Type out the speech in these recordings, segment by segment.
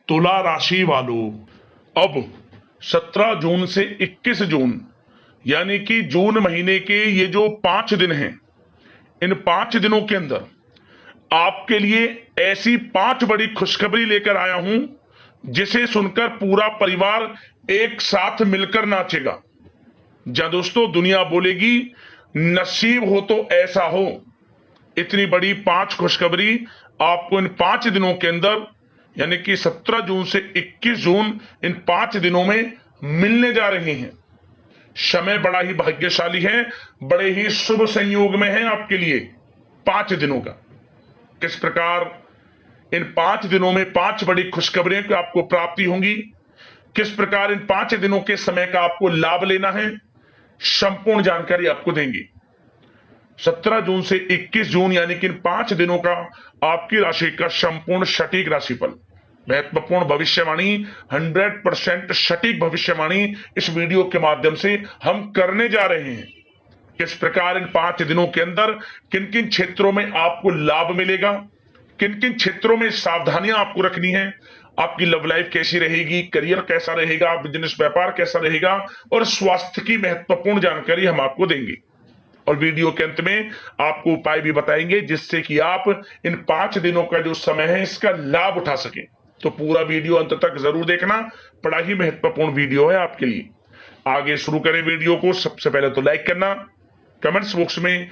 तुला राशि वालों, अब 17 जून से 21 जून यानी कि जून महीने के ये जो 5 दिन हैं, इन 5 दिनों के अंदर आपके लिए ऐसी 5 बड़ी खुशखबरी लेकर आया हूं जिसे सुनकर पूरा परिवार एक साथ मिलकर नाचेगा। जहां दोस्तों दुनिया बोलेगी नसीब हो तो ऐसा हो। इतनी बड़ी 5 खुशखबरी आपको इन 5 दिनों के अंदर यानी कि 17 जून से 21 जून इन 5 दिनों में मिलने जा रही हैं। समय बड़ा ही भाग्यशाली है, बड़े ही शुभ संयोग में है आपके लिए 5 दिनों का। किस प्रकार इन 5 दिनों में 5 बड़ी खुशखबरियां की आपको प्राप्ति होंगी, किस प्रकार इन 5 दिनों के समय का आपको लाभ लेना है, संपूर्ण जानकारी आपको देंगे। 17 जून से 21 जून यानी कि इन 5 दिनों का आपकी राशि का संपूर्ण सटीक राशिफल, महत्वपूर्ण भविष्यवाणी, 100% सटीक भविष्यवाणी इस वीडियो के माध्यम से हम करने जा रहे हैं। किस प्रकार इन 5 दिनों के अंदर किन किन क्षेत्रों में आपको लाभ मिलेगा, किन किन क्षेत्रों में सावधानियां आपको रखनी है, आपकी लव लाइफ कैसी रहेगी, करियर कैसा रहेगा, बिजनेस व्यापार कैसा रहेगा और स्वास्थ्य की महत्वपूर्ण जानकारी हम आपको देंगे। और वीडियो के अंत में आपको उपाय भी बताएंगे जिससे कि आप इन 5 दिनों का जो समय है इसका लाभ उठा सकें। तो पूरा वीडियो अंत तक जरूर देखना, बड़ा ही महत्वपूर्ण वीडियो है आपके लिए। आगे शुरू करें वीडियो को। सबसे पहले तो लाइक करना, कमेंट्स बॉक्स में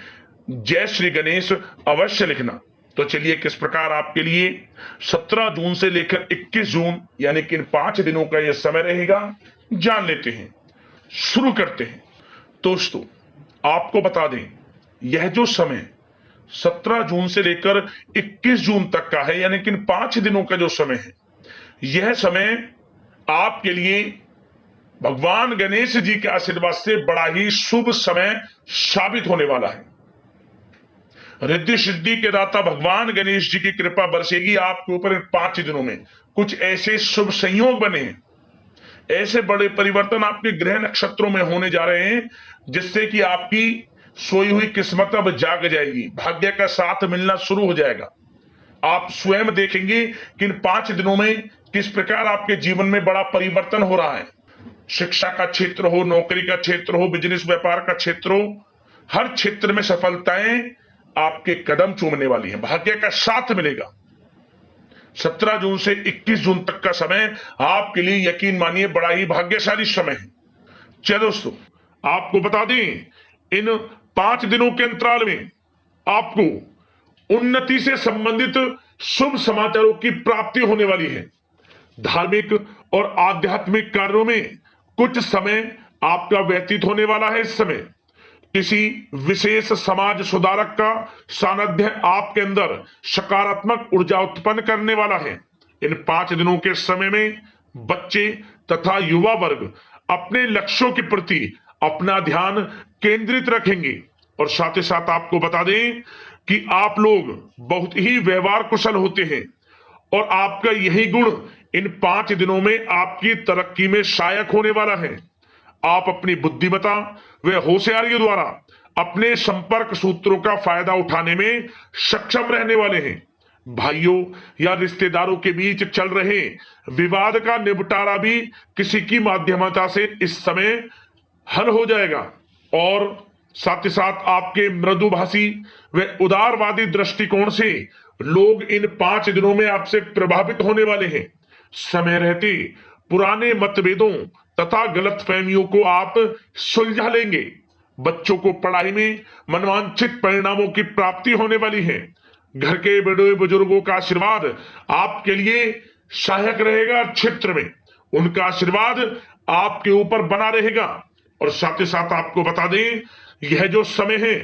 जय श्री गणेश अवश्य लिखना। तो चलिए किस प्रकार आपके लिए 17 जून से लेकर 21 जून यानी कि इन 5 दिनों का यह समय रहेगा, जान लेते हैं, शुरू करते हैं। दोस्तों आपको बता दें, यह जो समय 17 जून से लेकर 21 जून तक का है यानी कि इन 5 दिनों का जो समय है, यह समय आपके लिए भगवान गणेश जी के आशीर्वाद से बड़ा ही शुभ समय साबित होने वाला है। रिद्धि सिद्धि के दाता भगवान गणेश जी की कृपा बरसेगी आपके ऊपर। इन 5 दिनों में कुछ ऐसे शुभ संयोग बने हैं, ऐसे बड़े परिवर्तन आपके ग्रह नक्षत्रों में होने जा रहे हैं जिससे कि आपकी सोई हुई किस्मत अब जाग जाएगी, भाग्य का साथ मिलना शुरू हो जाएगा। आप स्वयं देखेंगे कि इन 5 दिनों में किस प्रकार आपके जीवन में बड़ा परिवर्तन हो रहा है। शिक्षा का क्षेत्र हो, नौकरी का क्षेत्र हो, बिजनेस व्यापार का क्षेत्र हो, हर क्षेत्र में सफलताएं आपके कदम चूमने वाली हैं, भाग्य का साथ मिलेगा। 17 जून से 21 जून तक का समय आपके लिए यकीन मानिए बड़ा ही भाग्यशाली समय है। चलो दोस्तों आपको बता दें, इन 5 दिनों के अंतराल में आपको उन्नति से संबंधित शुभ समाचारों की प्राप्ति होने वाली है। धार्मिक और आध्यात्मिक कार्यों में कुछ समय आपका व्यतीत होने वाला है। इस समय किसी विशेष समाज सुधारक का सानिध्य आपके अंदर सकारात्मक ऊर्जा उत्पन्न करने वाला है। इन 5 दिनों के समय में बच्चे तथा युवा वर्ग अपने लक्ष्यों के प्रति अपना ध्यान केंद्रित रखेंगे। और साथ ही साथ आपको बता दें कि आप लोग बहुत ही व्यवहार कुशल होते हैं और आपका यही गुण इन 5 दिनों में आपकी तरक्की में सहायक होने वाला है। आप अपनी बुद्धिमत्ता व होशियारी द्वारा अपने संपर्क सूत्रों का फायदा उठाने में सक्षम रहने वाले हैं। भाइयों या रिश्तेदारों के बीच चल रहे विवाद का निपटारा भी किसी की माध्यमता से इस समय हल हो जाएगा। और साथ ही साथ आपके मृदुभाषी व उदारवादी दृष्टिकोण से लोग इन 5 दिनों में आपसे प्रभावित होने वाले हैं। समय रहते पुराने मतभेदों तथा गलतफहमियों को आप सुलझा लेंगे। बच्चों को पढ़ाई में मनवांछित परिणामों की प्राप्ति होने वाली है। घर के बड़े बुजुर्गों का आशीर्वाद आपके लिए सहायक रहेगा। क्षेत्र में उनका आशीर्वाद आपके ऊपर बना रहेगा। और साथ ही साथ आपको बता दें, यह जो समय है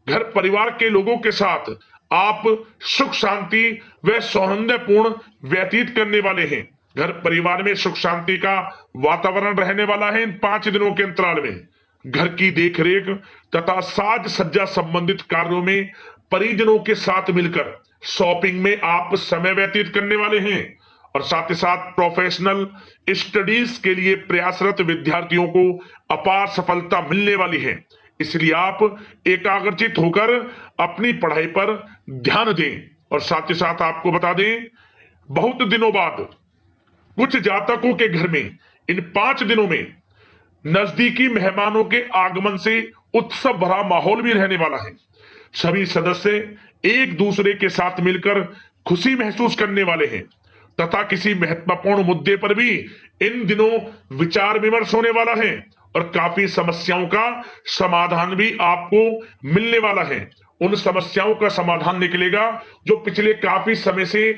घर परिवार के लोगों के साथ आप सुख शांति व सौहार्दपूर्ण व्यतीत करने वाले हैं। घर परिवार में सुख शांति का वातावरण रहने वाला है। इन 5 दिनों के अंतराल में घर की देखरेख तथा साज सज्जा संबंधित कार्यों में परिजनों के साथ मिलकर शॉपिंग में आप समय व्यतीत करने वाले हैं। और साथ ही साथ प्रोफेशनल स्टडीज के लिए प्रयासरत विद्यार्थियों को अपार सफलता मिलने वाली है। इसलिए आप एकाग्रचित होकर अपनी पढ़ाई पर ध्यान दें। और साथ ही साथ आपको बता दें, बहुत दिनों बाद कुछ जातकों के घर में इन 5 दिनों में नजदीकी मेहमानों के आगमन से उत्सव भरा माहौल भी रहने वाला है। सभी सदस्य एक दूसरे के साथ मिलकर खुशी महसूस करने वाले हैं तथा किसी महत्वपूर्ण मुद्दे पर भी इन दिनों विचार विमर्श होने वाला है और काफी समस्याओं का समाधान भी आपको मिलने वाला है। उन समस्याओं का समाधान निकलेगा जो पिछले काफी समय से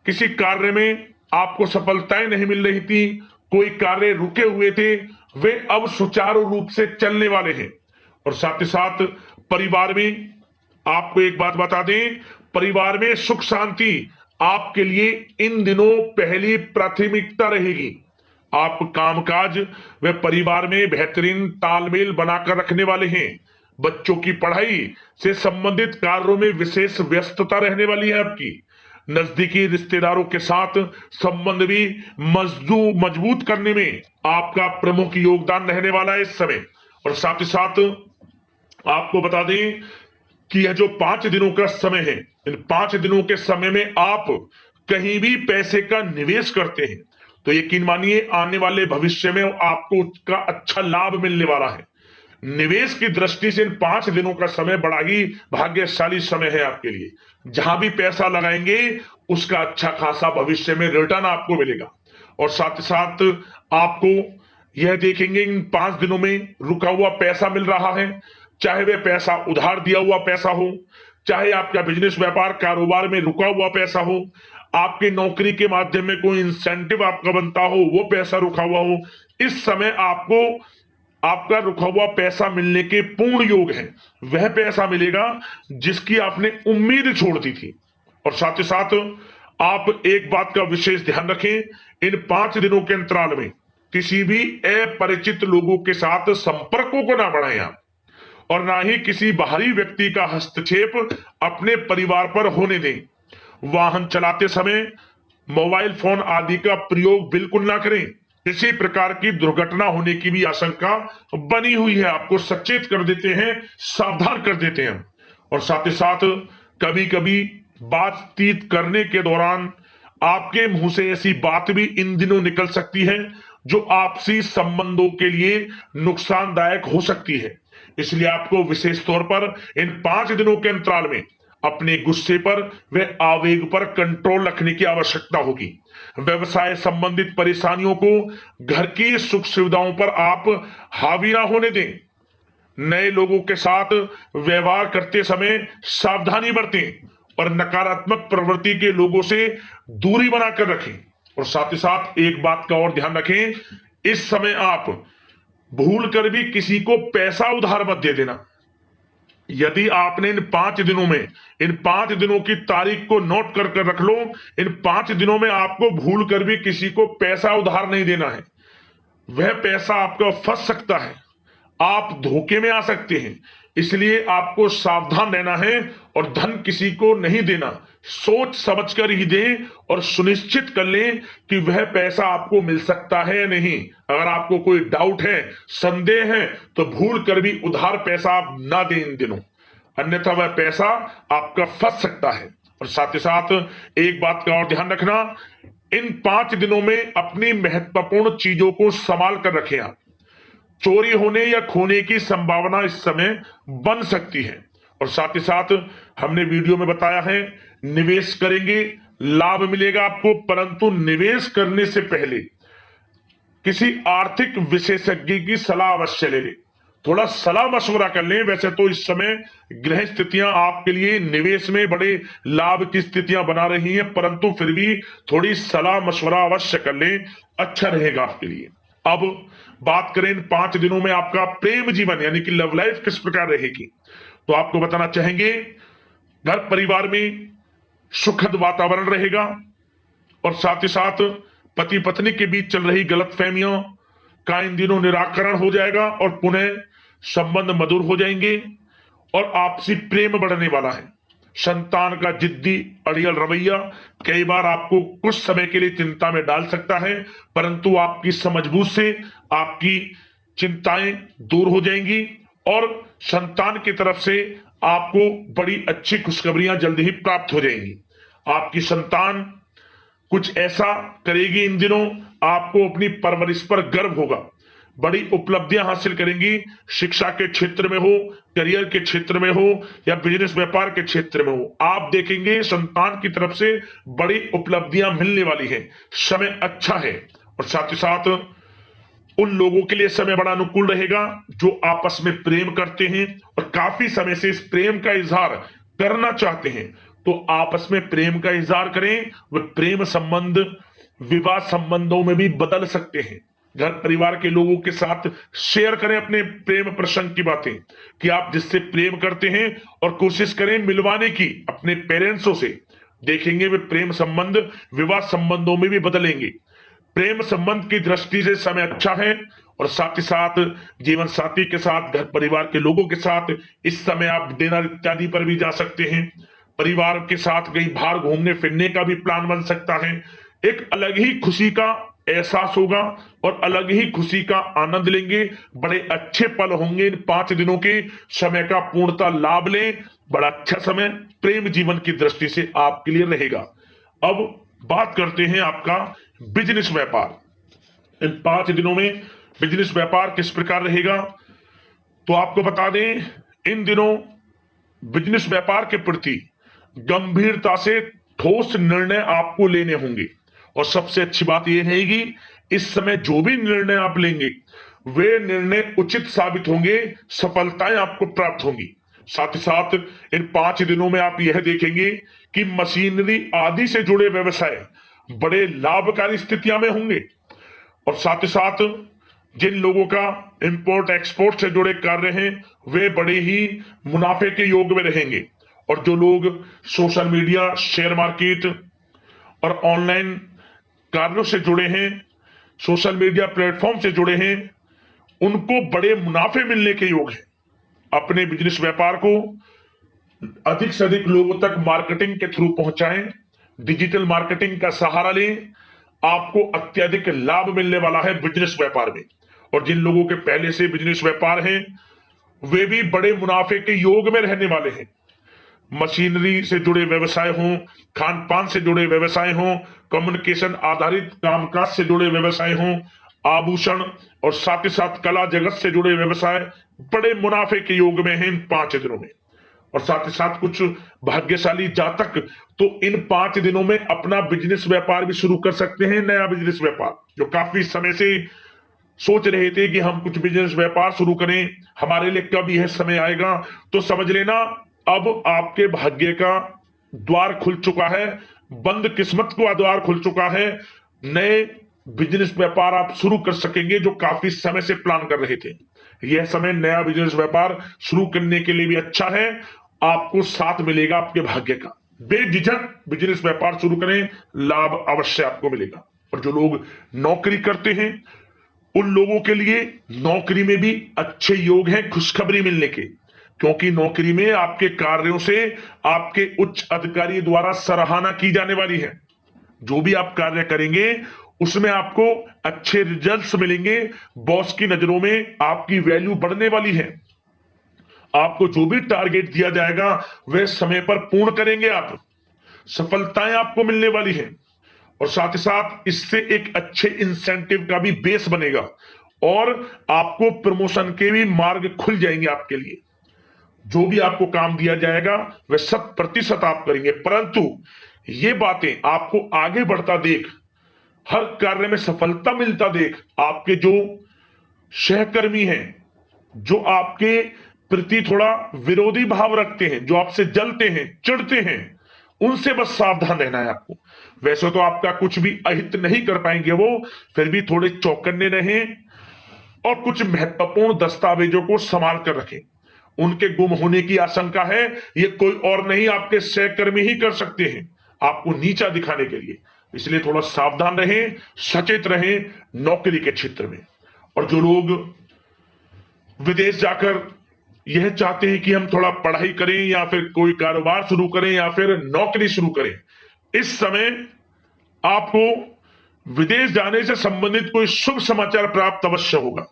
किसी कार्य में आपको सफलताएं नहीं मिल रही थी, कोई कार्य रुके हुए थे, वे अब सुचारू रूप से चलने वाले हैं। और साथ ही साथ परिवार में आपको एक बात बता दें, परिवार में सुख शांति आपके लिए इन दिनों पहली प्राथमिकता रहेगी। आप कामकाज व परिवार में बेहतरीन तालमेल बनाकर रखने वाले हैं। बच्चों की पढ़ाई से संबंधित कार्यों में विशेष व्यस्तता रहने वाली है आपकी। नजदीकी रिश्तेदारों के साथ संबंध भी मजबूत करने में आपका प्रमुख योगदान रहने वाला है इस समय। और साथ ही साथ आपको बता दें कि यह जो 5 दिनों का समय है, इन 5 दिनों के समय में आप कहीं भी पैसे का निवेश करते हैं तो यकीन मानिए आने वाले भविष्य में आपको उसका अच्छा लाभ मिलने वाला है। निवेश की दृष्टि से इन 5 दिनों का समय बड़ा ही भाग्यशाली समय है आपके लिए। जहां भी पैसा लगाएंगे उसका अच्छा खासा भविष्य में रिटर्न आपको मिलेगा। और साथ ही साथ आपको यह देखेंगे इन 5 दिनों में रुका हुआ पैसा मिल रहा है, चाहे वह पैसा उधार दिया हुआ पैसा हो, चाहे आपका बिजनेस व्यापार कारोबार में रुका हुआ पैसा हो, आपकी नौकरी के माध्यम में कोई इंसेंटिव आपका बनता हो, वो पैसा रुका हुआ हो। इस समय आपको आपका रुका हुआ पैसा मिलने के पूर्ण योग है। वह पैसा मिलेगा जिसकी आपने उम्मीद छोड़ दी थी। और साथ ही साथ आप एक बात का विशेष ध्यान रखें, इन 5 दिनों के अंतराल में किसी भी अपरिचित लोगों के साथ संपर्कों को ना बढ़ाएं आप, और ना ही किसी बाहरी व्यक्ति का हस्तक्षेप अपने परिवार पर होने दें। वाहन चलाते समय मोबाइल फोन आदि का प्रयोग बिल्कुल ना करें। किसी प्रकार की दुर्घटना होने की भी आशंका बनी हुई है, आपको सचेत कर देते हैं, सावधान कर देते हैं। और साथ ही साथ कभी कभी बातचीत करने के दौरान आपके मुंह से ऐसी बात भी इन दिनों निकल सकती है जो आपसी संबंधों के लिए नुकसानदायक हो सकती है। इसलिए आपको विशेष तौर पर इन 5 दिनों के अंतराल में अपने गुस्से पर व आवेग पर कंट्रोल रखने की आवश्यकता होगी। व्यवसाय संबंधित परेशानियों को घर की सुख सुविधाओं पर आप हावी ना होने दें। नए लोगों के साथ व्यवहार करते समय सावधानी बरतें और नकारात्मक प्रवृत्ति के लोगों से दूरी बनाकर रखें। और साथ ही साथ एक बात का और ध्यान रखें, इस समय आप भूल कर भी किसी को पैसा उधार मत दे देना। यदि आपने इन 5 दिनों में इन 5 दिनों की तारीख को नोट कर कर रख लो, इन 5 दिनों में आपको भूल कर भी किसी को पैसा उधार नहीं देना है। वह पैसा आपका फंस सकता है, आप धोखे में आ सकते हैं। इसलिए आपको सावधान रहना है और धन किसी को नहीं देना। सोच समझ कर ही दें और सुनिश्चित कर लें कि वह पैसा आपको मिल सकता है या नहीं। अगर आपको कोई डाउट है, संदेह है, तो भूल कर भी उधार पैसा आप ना दें इन दिनों, अन्यथा वह पैसा आपका फंस सकता है। और साथ ही साथ एक बात का और ध्यान रखना, इन 5 दिनों में अपनी महत्वपूर्ण चीजों को संभाल कर रखें आप। चोरी होने या खोने की संभावना इस समय बन सकती है। और साथ ही साथ हमने वीडियो में बताया है, निवेश करेंगे लाभ मिलेगा आपको, परंतु निवेश करने से पहले किसी आर्थिक विशेषज्ञ की सलाह अवश्य ले लें, थोड़ा सलाह मशवरा कर लें। वैसे तो इस समय ग्रह स्थितियां आपके लिए निवेश में बड़े लाभ की स्थितियां बना रही हैं, परंतु फिर भी थोड़ी सलाह मशवरा अवश्य कर लें, अच्छा रहेगा आपके लिए। अब बात करें इन 5 दिनों में आपका प्रेम जीवन यानी कि लव लाइफ किस प्रकार रहेगी, तो आपको बताना चाहेंगे घर परिवार में सुखद वातावरण रहेगा। और साथ ही साथ पति पत्नी के बीच चल रही गलतफहमियों का इन दिनों निराकरण हो जाएगा और पुनः संबंध मधुर हो जाएंगे और आपसी प्रेम बढ़ने वाला है। संतान का जिद्दी अड़ियल रवैया कई बार आपको कुछ समय के लिए चिंता में डाल सकता है, परंतु आपकी समझबूझ से आपकी चिंताएं दूर हो जाएंगी और संतान की तरफ से आपको बड़ी अच्छी खुशखबरियां जल्दी ही प्राप्त हो जाएंगी। आपकी संतान कुछ ऐसा करेगी इन दिनों, आपको अपनी परवरिश पर गर्व होगा। बड़ी उपलब्धियां हासिल करेंगी, शिक्षा के क्षेत्र में हो, करियर के क्षेत्र में हो या बिजनेस व्यापार के क्षेत्र में हो। आप देखेंगे संतान की तरफ से बड़ी उपलब्धियां मिलने वाली है, समय अच्छा है। और साथ ही साथ उन लोगों के लिए समय बड़ा अनुकूल रहेगा जो आपस में प्रेम करते हैं और काफी समय से इस प्रेम का इजहार करना चाहते हैं। तो आपस में प्रेम का इजहार करें, वह प्रेम संबंध विवाह संबंधों में भी बदल सकते हैं। घर परिवार के लोगों के साथ शेयर करें अपने प्रेम प्रसंग की बातें कि आप जिससे प्रेम करते हैं, और कोशिश करें मिलवाने की अपने पेरेंट्सों से। देखेंगे वे प्रेम संबंध विवाह संबंधों में भी बदलेंगे। प्रेम संबंध की दृष्टि से समय अच्छा है। और साथ ही साथ जीवन साथी के साथ, घर परिवार के लोगों के साथ इस समय आप डिनर इत्यादि पर भी जा सकते हैं। परिवार के साथ कहीं बाहर घूमने फिरने का भी प्लान बन सकता है। एक अलग ही खुशी का एहसास होगा और अलग ही खुशी का आनंद लेंगे। बड़े अच्छे पल होंगे इन 5 दिनों के, समय का पूर्णता लाभ लें। बड़ा अच्छा समय प्रेम जीवन की दृष्टि से आपके लिए रहेगा। अब बात करते हैं आपका बिजनेस व्यापार। इन 5 दिनों में बिजनेस व्यापार किस प्रकार रहेगा, तो आपको बता दें, इन दिनों बिजनेस व्यापार के प्रति गंभीरता से ठोस निर्णय आपको लेने होंगे। और सबसे अच्छी बात यह रहेगी, इस समय जो भी निर्णय आप लेंगे वे निर्णय उचित साबित होंगे, सफलताएं आपको प्राप्त होंगी। साथ ही साथ इन 5 दिनों में आप यह देखेंगे कि मशीनरी आदि से जुड़े व्यवसाय बड़े लाभकारी स्थितियां में होंगे। और साथ ही साथ जिन लोगों का इंपोर्ट एक्सपोर्ट से जुड़े कार्य हैं वे बड़े ही मुनाफे के योग में रहेंगे। और जो लोग सोशल मीडिया, शेयर मार्केट और ऑनलाइन कार्यों से जुड़े हैं, सोशल मीडिया प्लेटफॉर्म से जुड़े हैं, उनको बड़े मुनाफे मिलने के योग हैं। अपने बिजनेस व्यापार को अधिक से अधिक लोगों तक मार्केटिंग के थ्रू पहुंचाएं, डिजिटल मार्केटिंग का सहारा लें। आपको अत्यधिक लाभ मिलने वाला है बिजनेस व्यापार में। और जिन लोगों के पहले से बिजनेस व्यापार हैं वे भी बड़े मुनाफे के योग में रहने वाले हैं। मशीनरी से जुड़े व्यवसाय हों, खान पान से जुड़े व्यवसाय हों, कम्युनिकेशन आधारित कामकाज से जुड़े व्यवसाय हों, आभूषण और साथ ही साथ कला जगत से जुड़े व्यवसाय बड़े मुनाफे के योग में हैं इन 5 दिनों में। और साथ ही साथ कुछ भाग्यशाली जातक तो इन 5 दिनों में अपना बिजनेस व्यापार भी शुरू कर सकते हैं, नया बिजनेस व्यापार। जो काफी समय से सोच रहे थे कि हम कुछ बिजनेस व्यापार शुरू करें, हमारे लिए कब यह समय आएगा, तो समझ लेना अब आपके भाग्य का द्वार खुल चुका है, बंद किस्मत का द्वार खुल चुका है। नए बिजनेस व्यापार आप शुरू कर सकेंगे जो काफी समय से प्लान कर रहे थे। यह समय नया बिजनेस व्यापार शुरू करने के लिए भी अच्छा है, आपको साथ मिलेगा आपके भाग्य का। बेझिझक बिजनेस व्यापार शुरू करें, लाभ अवश्य आपको मिलेगा। और जो लोग नौकरी करते हैं उन लोगों के लिए नौकरी में भी अच्छे योग हैं खुशखबरी मिलने के, क्योंकि नौकरी में आपके कार्यों से आपके उच्च अधिकारी द्वारा सराहना की जाने वाली है। जो भी आप कार्य करेंगे उसमें आपको अच्छे रिजल्ट्स मिलेंगे, बॉस की नजरों में आपकी वैल्यू बढ़ने वाली है। आपको जो भी टारगेट दिया जाएगा वह समय पर पूर्ण करेंगे आप, सफलताएं आपको मिलने वाली है। और साथ ही साथ इससे एक अच्छे इंसेंटिव का भी बेस बनेगा और आपको प्रमोशन के भी मार्ग खुल जाएंगे आपके लिए। जो भी आपको काम दिया जाएगा वह 100% आप करेंगे, परंतु ये बातें आपको आगे बढ़ता देख, हर कार्य में सफलता मिलता देख, आपके जो सहकर्मी हैं, जो आपके प्रति थोड़ा विरोधी भाव रखते हैं, जो आपसे जलते हैं, चिढ़ते हैं, उनसे बस सावधान रहना है आपको। वैसे तो आपका कुछ भी अहित नहीं कर पाएंगे वो, फिर भी थोड़े चौकन्ने रहें और कुछ महत्वपूर्ण दस्तावेजों को संभाल कर रखें। उनके गुम होने की आशंका है, ये कोई और नहीं आपके सहकर्मी ही कर सकते हैं आपको नीचा दिखाने के लिए। इसलिए थोड़ा सावधान रहें, सचेत रहें नौकरी के क्षेत्र में। और जो लोग विदेश जाकर यह चाहते हैं कि हम थोड़ा पढ़ाई करें या फिर कोई कारोबार शुरू करें या फिर नौकरी शुरू करें, इस समय आपको विदेश जाने से संबंधित कोई शुभ समाचार प्राप्त अवश्य होगा।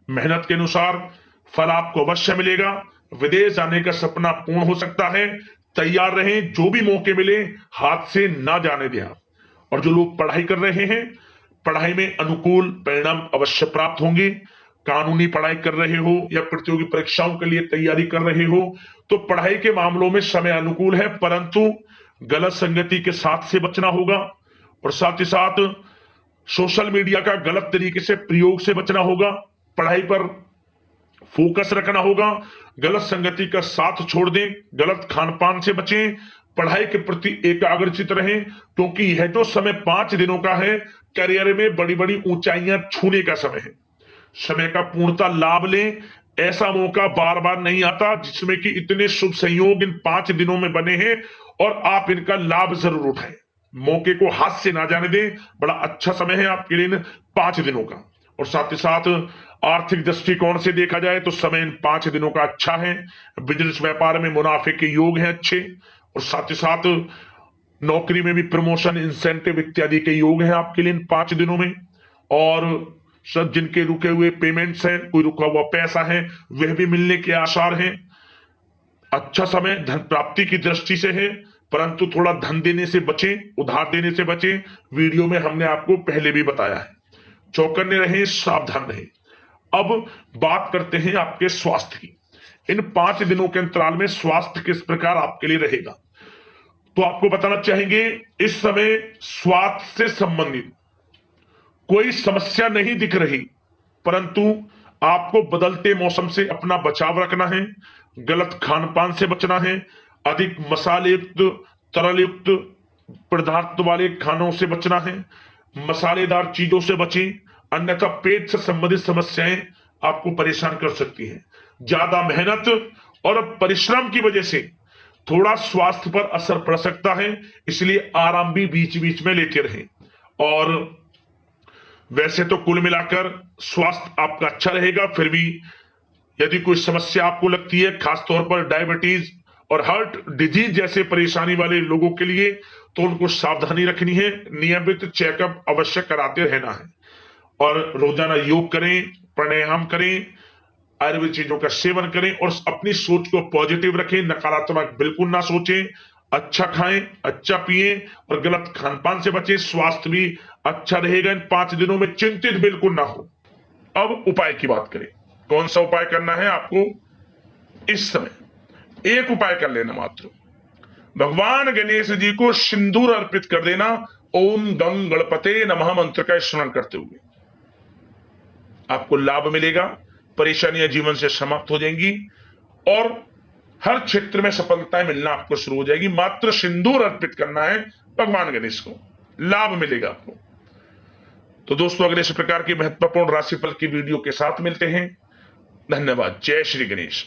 मेहनत के अनुसार फल आपको अवश्य मिलेगा। विदेश जाने का सपना पूर्ण हो सकता है, तैयार रहें, जो भी मौके मिले हाथ से ना जाने दें आप। और जो लोग पढ़ाई कर रहे हैं, पढ़ाई में अनुकूल परिणाम अवश्य प्राप्त होंगे। कानूनी पढ़ाई कर रहे हो या प्रतियोगी परीक्षाओं के लिए तैयारी कर रहे हो तो पढ़ाई के मामलों में समय अनुकूल है, परंतु गलत संगति के साथ से बचना होगा और साथ ही साथ सोशल मीडिया का गलत तरीके से प्रयोग से बचना होगा। पढ़ाई पर फोकस रखना होगा, गलत संगति का साथ छोड़ दें, गलत खान पान से बचें, पढ़ाई के प्रति एकाग्रचित रहें, क्योंकि यह जो समय 5 दिनों का है, करियर में बड़ी बड़ी ऊंचाइयां छूने का समय है। समय का पूर्णता लाभ लें, ऐसा मौका बार बार नहीं आता जिसमें कि इतने शुभ संयोग इन 5 दिनों में बने हैं और आप इनका लाभ जरूर उठाएं। मौके को हाथ से ना जाने दें, बड़ा अच्छा समय है आपके लिए इन 5 दिनों का। और साथ ही साथ आर्थिक दृष्टिकोण से देखा जाए तो समय इन 5 दिनों का अच्छा है। बिजनेस व्यापार में मुनाफे के योग हैं अच्छे, और साथ ही साथ नौकरी में भी प्रमोशन, इंसेंटिव इत्यादि के योग हैं आपके लिए इन 5 दिनों में। और सब जिनके रुके हुए पेमेंट्स हैं, कोई रुका हुआ पैसा है, वह भी मिलने के आसार हैं। अच्छा समय धन प्राप्ति की दृष्टि से है, परंतु थोड़ा धन देने से बचें, उधार देने से बचें। वीडियो में हमने आपको पहले भी बताया है। चौकन्ने रहें, सावधान रहें। अब बात करते हैं आपके स्वास्थ्य की। इन 5 दिनों के अंतराल में स्वास्थ्य किस प्रकार आपके लिए रहेगा, तो आपको बताना चाहेंगे इस समय स्वास्थ्य से संबंधित कोई समस्या नहीं दिख रही, परंतु आपको बदलते मौसम से अपना बचाव रखना है, गलत खान पान से बचना है, अधिक मसाले युक्त, तरल युक्त पदार्थ वाले खानों से बचना है, मसालेदार चीजों से बचें, अन्यथा पेट से संबंधित समस्याएं आपको परेशान कर सकती हैं। ज्यादा मेहनत और परिश्रम की वजह से थोड़ा स्वास्थ्य पर असर पड़ सकता है, इसलिए आराम भी बीच बीच में लेते रहें। और वैसे तो कुल मिलाकर स्वास्थ्य आपका अच्छा रहेगा, फिर भी यदि कोई समस्या आपको लगती है, खासतौर पर डायबिटीज और हार्ट डिजीज जैसे परेशानी वाले लोगों के लिए, तो उनको सावधानी रखनी है, नियमित चेकअप अवश्य कराते रहना है और रोजाना योग करें, प्राणायाम करें, आयुर्वेद चीजों का सेवन करें और अपनी सोच को पॉजिटिव रखें, नकारात्मक बिल्कुल ना सोचें, अच्छा खाएं, अच्छा पिएं और गलत खान पान से बचें। स्वास्थ्य भी अच्छा रहेगा इन 5 दिनों में, चिंतित बिल्कुल ना हो। अब उपाय की बात करें, कौन सा उपाय करना है आपको इस समय? एक उपाय कर लेना मात्र, भगवान गणेश जी को सिंदूर अर्पित कर देना, ओम गंग गणपते नमः मंत्र का स्मरण करते हुए। आपको लाभ मिलेगा, परेशानियां जीवन से समाप्त हो जाएंगी और हर क्षेत्र में सफलताएं मिलना आपको शुरू हो जाएगी। मात्र सिंदूर अर्पित करना है भगवान गणेश को, लाभ मिलेगा आपको। तो दोस्तों, अगले इस प्रकार की महत्वपूर्ण राशिफल की वीडियो के साथ मिलते हैं। धन्यवाद। जय श्री गणेश।